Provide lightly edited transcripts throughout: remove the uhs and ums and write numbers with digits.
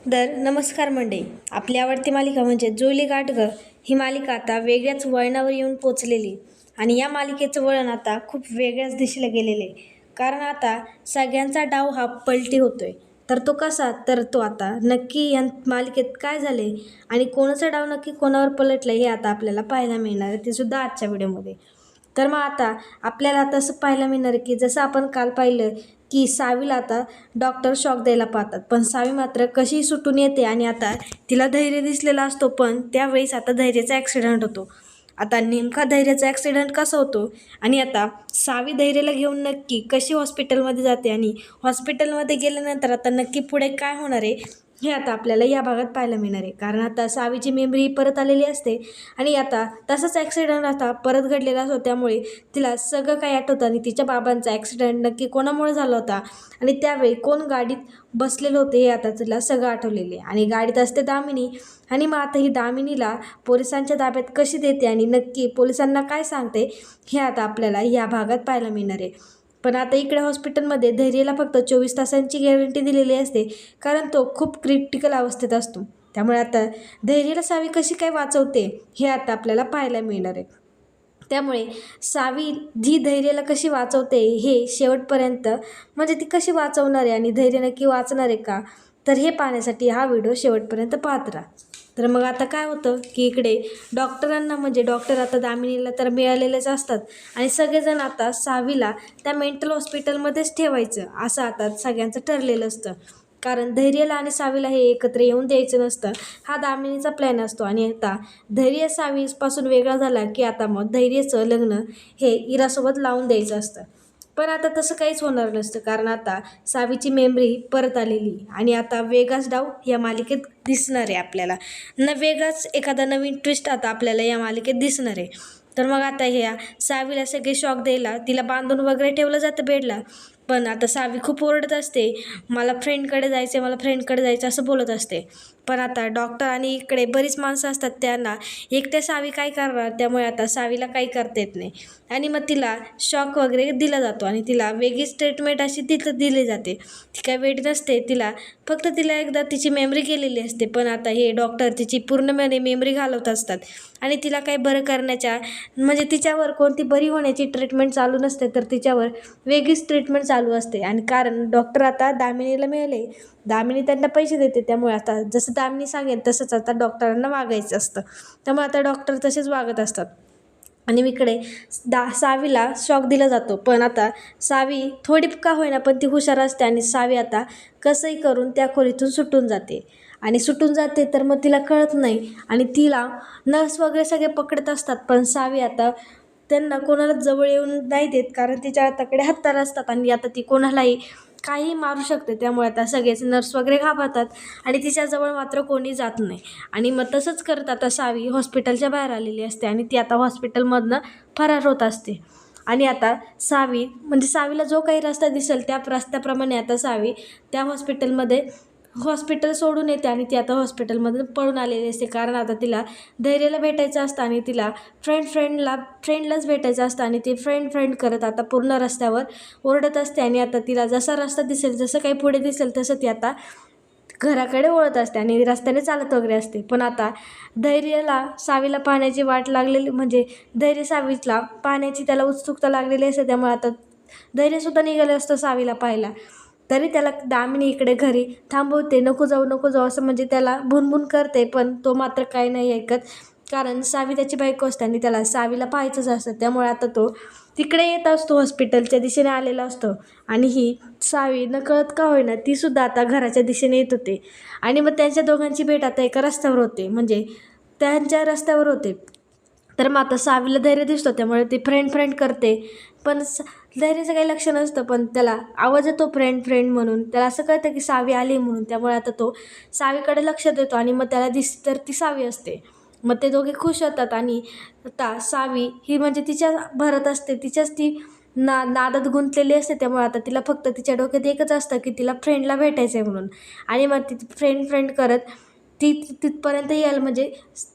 नमस्कार मंडळी. आपली आवडती मालिका म्हणजे जुळली गाठ गं ही मालिका आता वेगळ्याच वळणावर येऊन पोचलेली आणि या मालिकेचं वळण आता खूप वेगळ्याच दिशेला गेलेले कारण आता सगळ्यांचा डाव हा पलटी होतोय. तर तो कसा, तर तो आता नक्की या मालिकेत काय झाले आणि कोणाचा डाव नक्की कोणावर पलटलं हे आता आपल्याला पाहायला मिळणार आहे, ते सुद्धा आजच्या व्हिडिओमध्ये. तर मग आता आपल्याला तसं पाहायला मिळणार आहे की जसं आपण काल पाहिलं की सावीला आता डॉक्टर शॉक द्यायला पाहतात, पण सावी मात्र कशी सुटून येते आणि आता तिला धैर्य दिसलेला असतो, पण त्यावेळेस आता धैर्याचा ॲक्सिडेंट होतो. आता नेमका धैर्याचा ॲक्सिडेंट कसा होतो आणि आता सावी धैर्याला घेऊन नक्की कशी हॉस्पिटलमध्ये जाते आणि हॉस्पिटलमध्ये गेल्यानंतर आता नक्की पुढे काय होणार आहे हे आता आपल्याला या भागात पाहायला मिळणार आहे. कारण आता सावीची मेमरी परत आलेली असते आणि आता तसाच ॲक्सिडेंट आता परत घडलेला असतो, त्यामुळे तिला सगळं काही आठवतं आणि तिच्या बाबांचा ॲक्सिडेंट नक्की कोणामुळे झाला होता आणि त्यावेळी कोण गाडीत बसलेलं होते हे आता तिला सगळं आठवलेले आणि गाडीत असते दामिनी. आणि मग आता ही दामिनीला पोलिसांच्या ताब्यात कशी देते आणि नक्की पोलिसांना काय सांगते हे आता आपल्याला या भागात पाहायला मिळणार आहे. पण आता इकडे हॉस्पिटलमध्ये धैर्याला फक्त 24 तासांची गॅरंटी दिलेली असते, कारण तो खूप क्रिटिकल अवस्थेत असतो. त्यामुळे आता धैर्याला सावी कशी काय वाचवते हे आता आपल्याला पाहायला मिळणार आहे. त्यामुळे सावी जी धैर्याला कशी वाचवते हे शेवटपर्यंत, म्हणजे ती कशी वाचवणार आहे आणि धैर्य नक्की वाचणार आहे का, तर हे पाहण्यासाठी हा व्हिडिओ शेवटपर्यंत पाहत राहा. तर मग आता काय होतं की इकडे डॉक्टरांना, म्हणजे डॉक्टर आता दामिनीला तर मिळालेलेच असतात आणि सगळेजण आता सावीला त्या मेंटल हॉस्पिटलमध्येच ठेवायचं असं आता सगळ्यांचं ठरलेलं असतं. कारण धैर्याला आणि सावीला हे एकत्र येऊन द्यायचं नसतं, हा दामिनीचा प्लॅन असतो. आणि आता धैर्य सावीपासून वेगळा झाला की आता मग धैर्याचं लग्न हे इरासोबत लावून द्यायचं असतं. पण आता तसं काहीच होणार नसतं, कारण आता सावीची मेमरी परत आलेली आणि आता वेगळाच डाव या मालिकेत दिसणार आहे आपल्याला. वेगळाच एखादा नवीन ट्विस्ट आता आपल्याला या मालिकेत दिसणार आहे. तर मग आता ह्या सावीला सगळे शॉक द्यायला तिला बांधून वगैरे ठेवलं जातं बेडला, पण आता सावी खूप ओरडत असते, मला फ्रेंडकडे जायचं आहे, मला फ्रेंडकडे जायचं असं बोलत असते. पण आता डॉक्टर आणि इकडे बरीच माणसं असतात, त्यांना एकट्या सावी काय करणार, त्यामुळे आता सावीला काही करता येत नाही आणि मग तिला शॉक वगैरे दिला जातो आणि तिला वेगळीच ट्रीटमेंट अशी तिथं दिली जाते. ती काय वेट नसते, तिला फक्त तिला एकदा तिची मेमरी गेलेली असते, पण आता हे डॉक्टर तिची पूर्णपणे मेमरी घालवत असतात आणि तिला काही बरं करण्याच्या, म्हणजे तिच्यावर कोणती बरी होण्याची ट्रीटमेंट चालू नसते, तर तिच्यावर वेगळीच ट्रीटमेंट चालू असते. आणि कारण डॉक्टर आता दामिनीला मिळाले, दामिनी त्यांना पैसे देते, त्यामुळे आता जसं दामिनी सांगेल तसंच आता डॉक्टरांना वागायचं असतं, त्यामुळे आता डॉक्टर तसेच वागत असतात. आणि इकडे सावीला शॉक दिला जातो, पण आता सावी थोडी का होईना पण ती हुशार असते आणि सावी आता कसंही करून त्या खोलीतून सुटून जाते. आणि सुटून जाते तर मग तिला कळत नाही आणि तिला नर्स वगैरे सगळे पकडत असतात, पण सावी आता त्यांना कोणाला जवळ येऊन नाही देत, कारण तिच्या हाताकडे हत्यार असतात आणि आता ती कोणालाही काही मारू शकते. त्यामुळे आता सगळेच नर्स वगैरे घाबरतात आणि तिच्याजवळ मात्र कोणी जात नाही. आणि मग तसंच करत आता सावी हॉस्पिटलच्या बाहेर आलेली असते आणि ती आता हॉस्पिटलमधनं फरार होत असते. आणि आता सावी, म्हणजे सावीला जो काही रस्ता दिसेल त्या रस्त्याप्रमाणे आता सावी त्या हॉस्पिटल सोडून येते आणि ती आता हॉस्पिटलमधून पळून आलेली असते, कारण आता तिला धैर्याला भेटायचं असतं आणि तिला फ्रेंडलाच भेटायचं असतं आणि ती फ्रेंड करत आता पूर्ण रस्त्यावर ओरडत असते. आणि आता तिला जसा रस्ता दिसेल, जसं काही पुढे दिसेल तसं ती आता घराकडे वळत असते आणि रस्त्याने चालत वगैरे असते. पण आता धैर्याला सावीला पाहण्याची वाट लागलेली, म्हणजे धैर्य सावीला पाहण्याची त्याला उत्सुकता लागलेली असते, त्यामुळे आता धैर्यसुद्धा निघालं असतं सावीला पाहायला. तरी त्याला दामिनी इकडे घरी थांबवते, नको जाऊ असं, म्हणजे त्याला भुनभुन करते, पण तो मात्र काही नाही ऐकत, कारण सावी त्याची बायको असते आणि त्याला सावीला पाहायचंच असतं. त्यामुळे आता तो तिकडे येत असतो, हॉस्पिटलच्या दिशेने आलेला असतो आणि ही सावी नकळत का होईना तीसुद्धा आता घराच्या दिशेने येत होते. आणि मग त्यांच्या दोघांची भेट आता एका रस्त्यावर होते, म्हणजे त्यांच्या रस्त्यावर होते. तर मग आता सावीला धैर्य दिसतो, त्यामुळे ती फ्रेंड करते, पण धैर्याचं काही लक्ष नसतं, पण त्याला आवाज येतो फ्रेंड म्हणून, त्याला असं कळतं की सावी आली म्हणून, त्यामुळे आता तो सावीकडे लक्ष देतो आणि मग त्याला तर ती सावी असते. मग ते दोघे खुश होतात आणि आता सावी ही, म्हणजे तिच्या भरत असते, तिच्याच ती नादात गुंतलेली असते, त्यामुळे आता तिला फक्त तिच्या डोक्यात एकच असतं की तिला फ्रेंडला भेटायचं आहे म्हणून. आणि मग ती फ्रेंड करत ती तिथपर्यंत यायला म्हणजे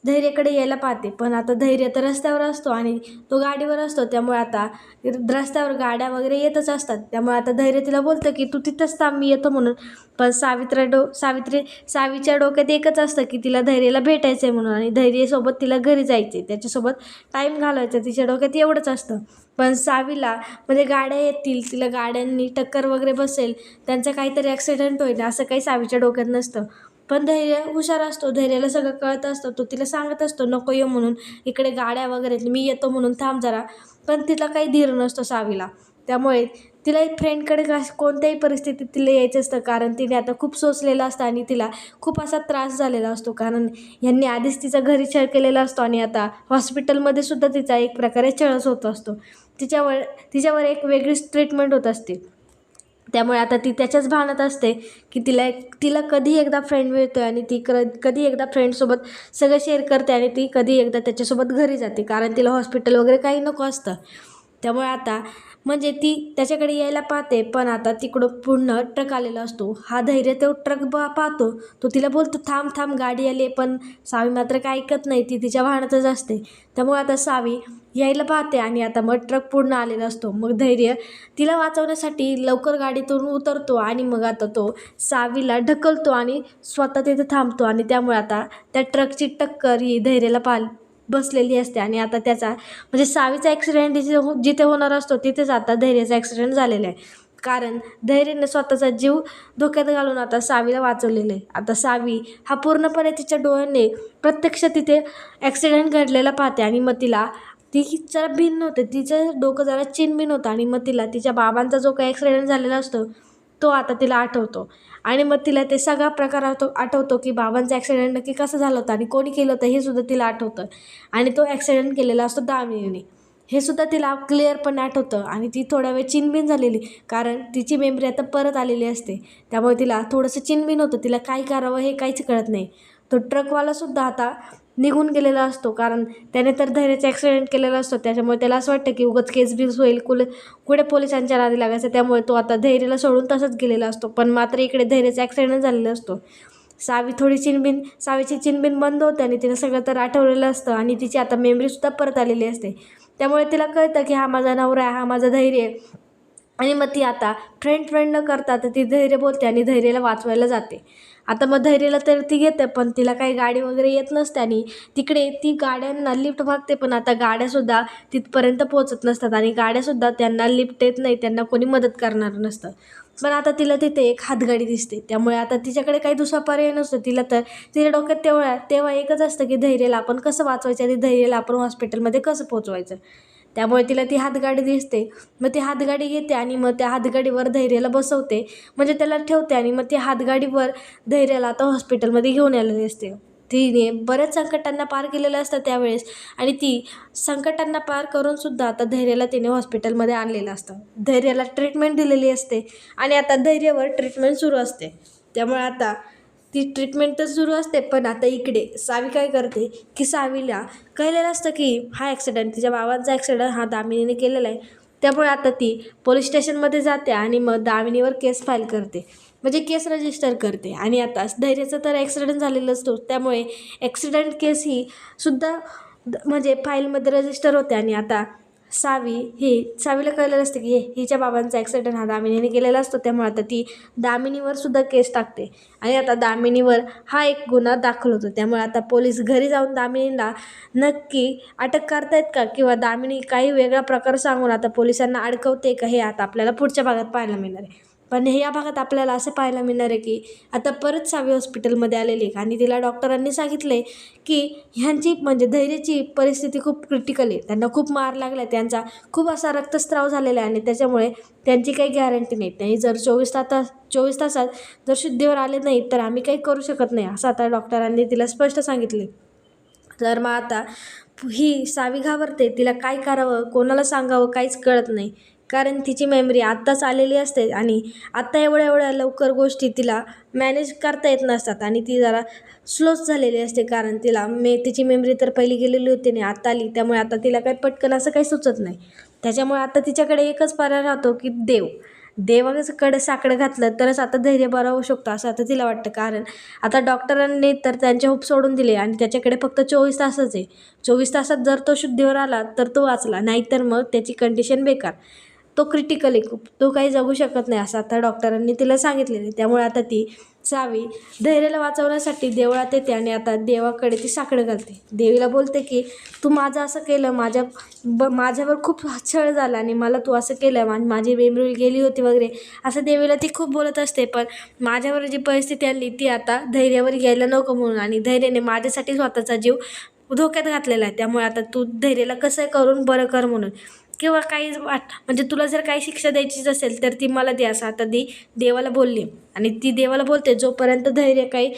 धैर्यकडे यायला पाहते. पण आता धैर्य तर रस्त्यावर असतो आणि तो गाडीवर असतो. त्यामुळे आता रस्त्यावर गाड्या वगैरे येतच असतात. त्यामुळे आता धैर्य तिला बोलतं की तू तिथंच थांब, मी येतो म्हणून. पण सावीच्या डोक्यात एकच असतं की तिला धैर्यला भेटायचं आहे म्हणून आणि धैर्यसोबत तिला घरी जायचं आहे, त्याच्यासोबत टाईम घालवायचा, तिच्या डोक्यात एवढंच असतं. पण सावीला म्हणजे गाड्या येतील, तिला गाड्यांनी टक्कर वगैरे बसेल, त्यांचा काहीतरी ॲक्सिडेंट होईल असं काही सावीच्या डोक्यात नसतं. पण धैर्य हुशार असतो, धैर्याला सगळं कळत असतं. तो तिला सांगत असतो नको ये म्हणून, इकडे गाड्या वगैरे मी येतो म्हणून थांब जरा. पण तिला काही धीर नसतो सावीला. त्यामुळे तिला एक फ्रेंडकडे कोणत्याही परिस्थितीत तिला यायचं असतं, कारण तिने आता खूप सोसलेलं असतं आणि तिला खूप असा त्रास झालेला असतो. कारण यांनी आधीच तिचा घरी छळ केलेला असतो आणि आता हॉस्पिटलमध्ये सुद्धा तिचा एक प्रकारे छळच होत असतो. तिच्यावर एक वेगळीच ट्रीटमेंट होत असते. त्यामुळे आता ती त्याच्याच भानात असते की तिला कधी एकदा फ्रेंड मिळतो आणि ती कधी एकदा फ्रेंडसोबत सगळं शेअर करते आणि ती कधी एकदा त्याच्यासोबत घरी जाते, कारण तिला हॉस्पिटल वगैरे काही नको असतं. त्यामुळे आता म्हणजे ती त्याच्याकडे यायला पाहते. पण आता तिकडं पूर्ण ट्रक आलेला असतो. हा धैर्य तो ट्रक पाहतो. तो तिला बोलतो थांब थांब, गाडी आली. पण सावी मात्र काय ऐकत नाही, ती तिच्या वाहनातच असते. त्यामुळे आता सावी यायला पाहते आणि आता मग ट्रक पूर्ण आलेला असतो. मग धैर्य तिला वाचवण्यासाठी लवकर गाडीतून उतरतो आणि मग आता तो सावीला ढकलतो आणि स्वतः तिथे थांबतो आणि त्यामुळे आता त्या ट्रकची टक्कर ही धैर्याला बसलेली असते आणि आता त्याचा म्हणजे सावीचा ॲक्सिडेंट जिथे होणार असतो तिथेच आता धैर्याचा ॲक्सिडेंट झालेला आहे. कारण धैर्याने स्वतःचा जीव धोक्यात घालून आता सावीला वाचवलेलं आहे. आता सावी हा पूर्णपणे तिच्या डोळ्याने प्रत्यक्ष तिथे ॲक्सिडेंट घडलेला पाहते आणि मग ती जरा भिन्न होते, तिचं डोकं जरा चिनबिन होतं आणि मग तिला तिच्या बाबांचा जो काही ॲक्सिडेंट झालेला असतो तो आता तिला आठवतो आणि मग तिला ते सगळा प्रकार आठवतो की बाबांचा ॲक्सिडेंट नक्की कसं झालं होतं आणि कोणी केलं होतं हे सुद्धा तिला आठवतं. आणि तो ॲक्सिडेंट केलेला असतो दामिनीने, हे सुद्धा तिला क्लिअरपणे आठवतं आणि ती थोड्या वेळ चिनबिन झालेली, कारण तिची मेमरी आता परत आलेली असते. त्यामुळे तिला थोडंसं चिनबिन होतं, तिला काय करावं हे काहीच कळत नाही. तो ट्रकवालासुद्धा आता निघून गेलेला असतो, कारण त्याने तर धैर्याचा ॲक्सिडेंट केलेला असतो. त्याच्यामुळे त्याला असं वाटतं की उगाच केस बीस होईल, कुठे पोलिसांच्या नादी लागायचं. त्यामुळे तो आता धैर्याला सोडून तसंच गेलेला असतो. पण मात्र इकडे धैर्याचा ॲक्सिडेंट झालेला असतो. सावीची चिनबिन बंद होते आणि तिला सगळं तर आठवलेलं असतं आणि तिची आता मेमरीसुद्धा परत आलेली असते. त्यामुळे तिला कळतं की हा माझा नवरा आहे, हा माझा धैर्य आहे. आणि मग ती आता फ्रेंड न करता तर ती धैर्य बोलते आणि धैर्याला वाचवायला जाते. आता मग धैर्याला तर ती घेते, पण तिला काही गाडी वगैरे येत नसते आणि तिकडे ती गाड्यांना लिफ्ट मागते. पण आता गाड्यासुद्धा तिथपर्यंत पोहोचत नसतात आणि गाड्यासुद्धा त्यांना लिफ्ट येत नाही, त्यांना कोणी मदत करणार नसतं. पण आता तिला तिथे एक हातगाडी दिसते. त्यामुळे आता तिच्याकडे काही दुसरा पर्याय नसतो. तिच्या डोक्यात तेव्हा एकच असतं की धैर्याला आपण कसं वाचवायचं आणि धैर्याला आपण हॉस्पिटलमध्ये कसं पोहोचवायचं. त्यामुळे तिला ती हातगाडी दिसते. मग ती हातगाडी घेते आणि मग त्या हातगाडीवर धैर्याला बसवते, म्हणजे त्याला ठेवते आणि मग ती हातगाडीवर धैर्याला आता हॉस्पिटलमध्ये घेऊन आलेली असते. तिने बऱ्याच संकटांना पार केलेलं असतं त्यावेळेस आणि ती संकटांना पार करूनसुद्धा आता धैर्याला तिने हॉस्पिटलमध्ये आणलेलं असतं. धैर्याला ट्रीटमेंट दिलेली असते आणि आता धैर्यावर ट्रीटमेंट सुरू असते. त्यामुळे आता ती ट्रीटमेंट तर सुरू असते. पण आता इकडे सावी काय करते की सावीला कळलेलं असतं की हा ॲक्सिडेंट तिच्या बाबांचा ॲक्सिडेंट हा दामिनीने केलेला आहे. त्यामुळे आता ती पोलीस स्टेशनमध्ये जाते आणि मग दामिनीवर केस फाईल करते, म्हणजे केस रजिस्टर करते. आणि आता धैर्याचा तर ॲक्सिडेंट झालेला असतो, त्यामुळे ॲक्सिडेंट केस ही सुद्धा म्हणजे फाईलमध्ये रजिस्टर होते. आणि आता सावीला कळलेलं असतं की हिच्या बाबांचा ॲक्सिडेंट हा दामिनीने केलेला असतो. त्यामुळे आता ती दामिनीवर सुद्धा केस टाकते आणि आता दामिनीवर हा एक गुन्हा दाखल होतो. त्यामुळे आता पोलीस घरी जाऊन दामिनीला नक्की अटक करतायत का किंवा दामिनी काही वेगळा प्रकार सांगून आता पोलिसांना अडकवते का, हे आता आपल्याला पुढच्या भागात पाहायला मिळणार आहे. पण या भागात आपल्याला असं पाहायला मिळणार आहे की आता परत सावी हॉस्पिटलमध्ये आलेली आहे आणि तिला डॉक्टरांनी सांगितले की ह्यांची म्हणजे धैर्याची परिस्थिती खूप क्रिटिकल आहे, त्यांना खूप मार लागला आहे, त्यांचा खूप असा रक्तस्राव झालेला आहे आणि त्याच्यामुळे त्यांची काही गॅरंटी नाही. त्यांनी जर 24 तासात जर शुद्धीवर आले नाही तर आम्ही काही करू शकत नाही, असं आता डॉक्टरांनी तिला स्पष्ट सांगितले. तर मग आता ही सावी घाबरते, तिला काय करावं, कोणाला सांगावं काहीच कळत नाही. कारण तिची मेमरी आत्ताच आलेली असते आणि आत्ता एवढ्या लवकर गोष्टी तिला मॅनेज करता येत नसतात आणि ती जरा स्लोच झालेली असते. कारण तिची मेमरी तर पहिली गेलेली होती आणि आत्ता आली, त्यामुळे आता तिला काही पटकन असं काही सुचत नाही. त्याच्यामुळे आता तिच्याकडे एकच पर्याय राहतो की देवाकडे साकडं घातलं तरच आता धैर्य बरं होऊ शकतो असं आता तिला वाटतं. कारण आता डॉक्टरांनी तर त्यांचे होप सोडून दिले आणि त्याच्याकडे फक्त 24 तासच आहे. 24 तासात जर तो शुद्धीवर आला तर तो वाचला, नाहीतर मग त्याची कंडिशन बेकार. तो क्रिटिकल आहे खूप, तो काही जगू शकत नाही असं आता डॉक्टरांनी तिला सांगितलेलं. त्यामुळे आता ती सावी धैर्याला वाचवण्यासाठी देवळात येते आणि आता देवाकडे ती साकडं घालते. देवीला बोलते की तू माझं असं केलं, माझ्यावर खूप छळ झाला आणि मला तू असं केलं आणि माझी मेमरी गेली होती वगैरे असं देवीला ती खूप बोलत असते. पण माझ्यावर जी परिस्थिती आली ती आता धैर्यावर घ्यायला नको म्हणून, आणि धैर्याने माझ्यासाठी स्वतःचा जीव धोक्यात घातलेला आहे. त्यामुळे आता तू धैर्याला कसं करून बरं कर म्हणून, किंवा काही म्हणजे तुला जर काही शिक्षा द्यायचीच असेल तर ती मला दे असं आता ती देवाला बोलली. आणि ती देवाला बोलते जोपर्यंत धैर्य काही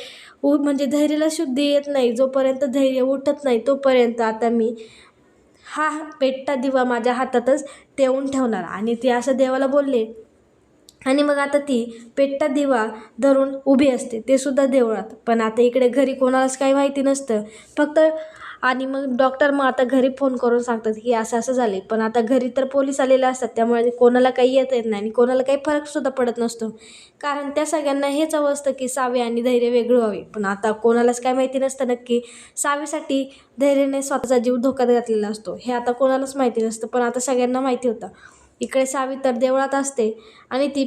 म्हणजे धैर्याला शुद्धी येत नाही, जोपर्यंत धैर्य उठत नाही तोपर्यंत आता मी हा पेटता दिवा माझ्या हातातच ठेवून ठेवणार. आणि ती असं देवाला बोलले आणि मग आता ती पेटता दिवा धरून उभी असते, ते सुद्धा देवळात. पण आता इकडे घरी कोणालाच काही माहिती नसतं फक्त. आणि मग डॉक्टर मग आता घरी फोन करून सांगतात की असं असं झाले. पण आता घरी तर पोलीस आलेले असतात, त्यामुळे कोणाला काही येत नाही आणि कोणाला काही फरकसुद्धा पडत नसतो. कारण त्या सगळ्यांना हेच हवं असतं की सावी आणि धैर्य वेगळं व्हावे. पण आता कोणालाच काय माहिती नसतं नक्की सावीसाठी धैर्याने स्वतःचा जीव धोक्यात घातलेला असतो, हे आता कोणालाच माहिती नसतं. पण आता सगळ्यांना माहिती होतं. इकडे सावी तर देवळात असते आणि ती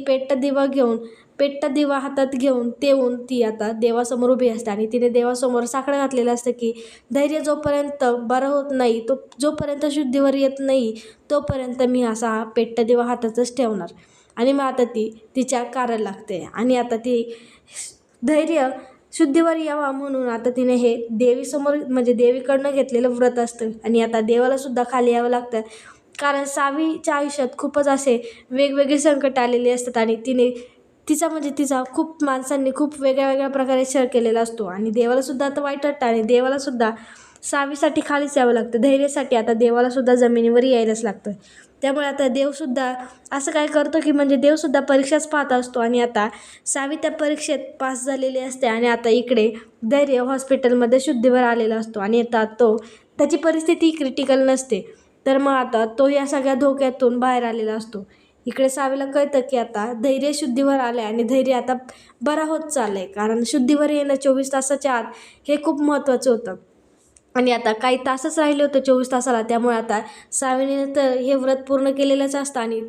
पेटता दिवा हातात घेऊन तेवून ती आता देवासमोर उभी असते. आणि तिने देवासमोर साकडं घातलेलं असतं की धैर्य जोपर्यंत बरं होत नाही, जोपर्यंत शुद्धीवर येत नाही तोपर्यंत मी असा हा पेटता दिवा हातातच ठेवणार. आणि मग आता ती तिच्या कारण लागते आणि आता ती धैर्य शुद्धीवर यावा म्हणून आता तिने हे देवीसमोर म्हणजे देवीकडनं घेतलेलं व्रत असतं. आणि आता देवालासुद्धा खाली यावं लागतं, कारण सावीच्या आयुष्यात खूपच असे वेगवेगळे संकट आलेले असतात आणि तिचा खूप माणसांनी खूप वेगळ्या वेगळ्या प्रकारे छळ केलेला असतो. आणि देवालासुद्धा आता वाईट वाटतं आणि देवालासुद्धा सावीसाठी खालीच यावं लागतं. धैर्यासाठी आता देवालासुद्धा जमिनीवर यायलाच लागतं. त्यामुळे आता देवसुद्धा असं काय करतो की म्हणजे देवसुद्धा परीक्षाच पाहत असतो. आणि आता सावी त्या परीक्षेत पास झालेली असते आणि आता इकडे धैर्य हॉस्पिटलमध्ये शुद्धीवर आलेला असतो. आणि आता त्याची परिस्थिती क्रिटिकल नसते, तर मग आता तो या सगळ्या धोक्यातून बाहेर आलेला असतो. इकडे सावीला कळतं की आता धैर्य शुद्धीवर आलं आहे आणि धैर्य आता बरा होत चाललं आहे. कारण शुद्धीवर येणं 24 तासाच्या आत हे खूप महत्त्वाचं होतं. आणि आता काही तासच राहिले होते 24 तासाला. त्यामुळे आता सावीने तर हे व्रत पूर्ण केलेलंच असतं आणि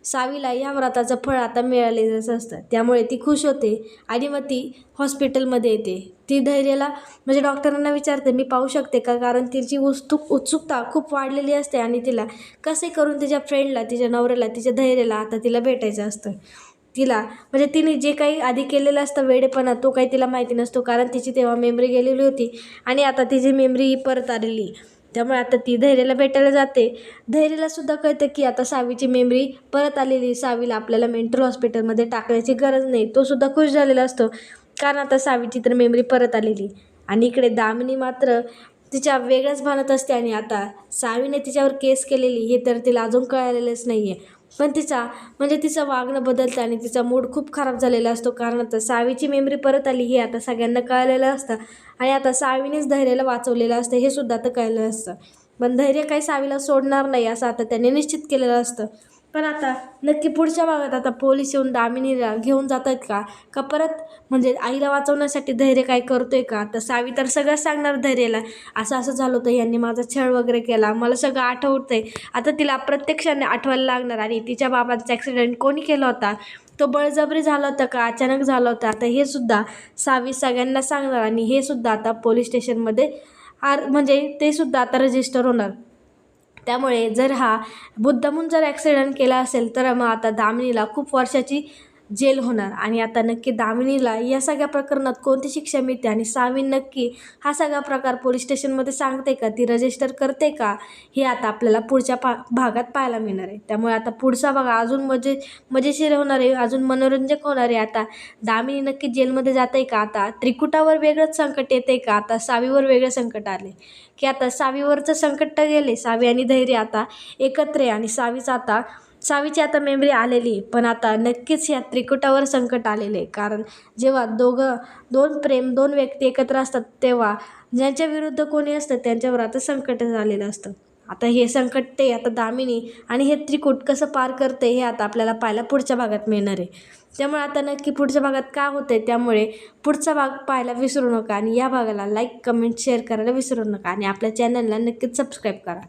सावीला या व्रताचं फळ आता मिळालेलंच असतं. त्यामुळे ती खुश होते आणि मग ती हॉस्पिटलमध्ये येते. ती धैर्याला म्हणजे डॉक्टरांना विचारते मी पाहू शकते का, कारण तिची उत्सुकता खूप वाढलेली असते आणि तिला कसे करून तिच्या फ्रेंडला, तिच्या नवऱ्याला, तिच्या धैर्याला आता तिला भेटायचं असतं. तिला म्हणजे तिने जे काही आधी केलेलं असतं वेडेपणा, तो काही तिला माहिती नसतो, कारण तिची तेव्हा मेमरी गेलेली होती आणि आता तिची मेमरी परत आलेली. त्यामुळे आता ती धैर्याला भेटायला जाते. धैर्यालासुद्धा कळतं की आता सावीची मेमरी परत आलेली, सावीला आपल्याला मेंटल हॉस्पिटलमध्ये टाकण्याची गरज नाही. तो सुद्धा खुश झालेला असतो, कारण आता सावीची तर मेमरी परत आलेली. आणि इकडे दामिनी मात्र तिच्या वेगळ्याच भानत असते आणि आता सावीने तिच्यावर केस केलेली हे तर तिला अजून कळालेलंच नाही आहे. पण तिचं वागणं बदलतं आणि तिचा मूड खूप खराब झालेला असतो, कारण आता सावीची मेमरी परत आली हे आता सगळ्यांना कळलेलं असतं. आणि आता सावीनेच धैर्याला वाचवलेलं असतं हे सुद्धा आता कळलं असतं. पण धैर्य काही सावीला सोडणार नाही असं आता त्याने निश्चित केलेलं असतं. पण आता नक्की पुढच्या भागात आता पोलीस येऊन दामिनीला घेऊन जात आहेत का परत म्हणजे आईला वाचवण्यासाठी धैर्य काय करतोय का. तर सावी तर सगळं सांगणार धैर्याला, असं असं झालं होतं, यांनी माझा छळ वगैरे केला, मला सगळं आठवतंय. आता तिला प्रत्यक्षाने आठवायला लागणार आणि तिच्या बाबांचा ॲक्सिडेंट कोणी केला होता, तो बळजबरी झाला होता का अचानक झाला होता, आता हे सुद्धा सावी सगळ्यांना सांगणार. आणि हे सुद्धा आता पोलीस स्टेशनमध्ये म्हणजे ते सुद्धा आता रजिस्टर होणार. त्यामुळे जर हा मुद्दामून जर ॲक्सिडेंट केला असेल तर मग आता दामिनीला खूप वर्षाची जेल होणार. आणि आता नक्की दामिनीला या सगळ्या प्रकरणात कोणती शिक्षा मिळते आणि सावी नक्की हा सगळा प्रकार पोलीस स्टेशनमध्ये सांगते का, ती रजिस्टर करते का, हे आता आपल्याला पुढच्या भागात पाहायला मिळणार आहे. त्यामुळे आता पुढचा भाग अजून मजेशीर होणार आहे, अजून मनोरंजक होणार आहे. आता दामिनी नक्की जेलमध्ये जाते का, आता त्रिकुटावर वेगळंच संकट येते का, आता सावीवर वेगळं संकट आले की आता सावीवरचं संकट तर गेले, सावी आणि धैर्य आता एकत्र आहे आणि सावीची आता मेमरी आलेली, पण आता नक्कीच या त्रिकुटावर संकट आलेले आहे. कारण जेव्हा दोन व्यक्ती एकत्र असतात तेव्हा ज्यांच्या विरुद्ध कोणी असतं त्यांच्यावर आता संकट आलेलं असतं. आता हे संकट ते आता दामिनी आणि हे त्रिकूट कसं पार करते हे आता आपल्याला पाहायला पुढच्या भागात मिळणार आहे. त्यामुळे आता नक्की पुढच्या भागात काय होतं आहे, त्यामुळे पुढचा भाग पाहायला विसरू नका आणि या भागाला लाईक कमेंट शेअर करायला विसरू नका आणि आपल्या चॅनलला नक्कीच सबस्क्राईब करा.